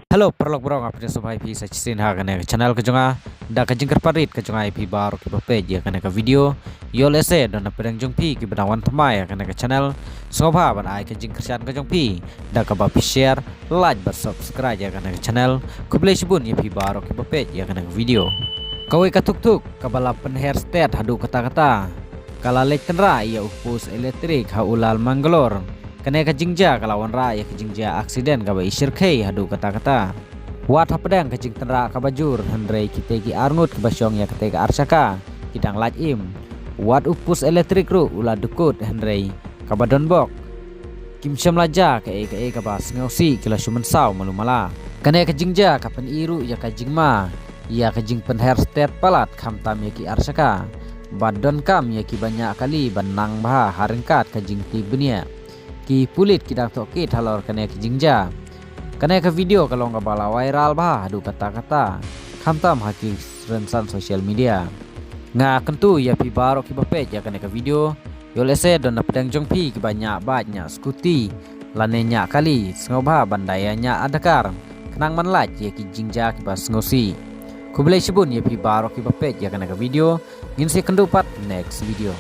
Halo, perlok bro, apa dia sobai pi sacisin ha kene channel ke jonga da ka jingkar parit ke jonga ip baru ke page ya kene ka video yo lese don na pedang jong pi ki benawan thamai ya kene ka channel soba ban ai ke jing kyrshan ke jong pi da ka ba pi share like bar subscribe ya kene ka channel khublei shibun ya pi baru ke page ya kene ka video kawei ka tuk ka bala pen hairstyle haduh kata-kata kala leit tynrah ya upus elektrik ha ulal mangalore kene ka jingja kalawan ra ya ka jingja aksident ka ba shyrkhei haduh kata-kata wat pedang ka jing tynrah ka bajur hendrei kite ki arngut ka basyong ya kate ka arsaka kidang lait im wat upus elektrik ru ula dkut hendrei ka ba Donbok kimsham laja ka ka ba ngausi kila shumen saw malumala kene ka jingja ka pen iru ya ka jingma ya ka jing pen hairstyle palat khamtam ya ki arsaka badon kam ya ki banyak kali banang bah haringkat ka jing ti benia ki pulit kidang tokit halor kene ki jingja kene ka video kalau nggak bala viral bah aduh kata-kata khamtam haki rensan sosial media nga kentu ya pi baro ki bapet ya kene ka video yo lese don na pedang jong pi ki banyak skuti lanenya kali sengoba bandayanya adakar kenang manlaj ya ki jingja ki bas ngosi khublei shibun ya pi baro ki bapet ya kene ka video ngin se kendupat next video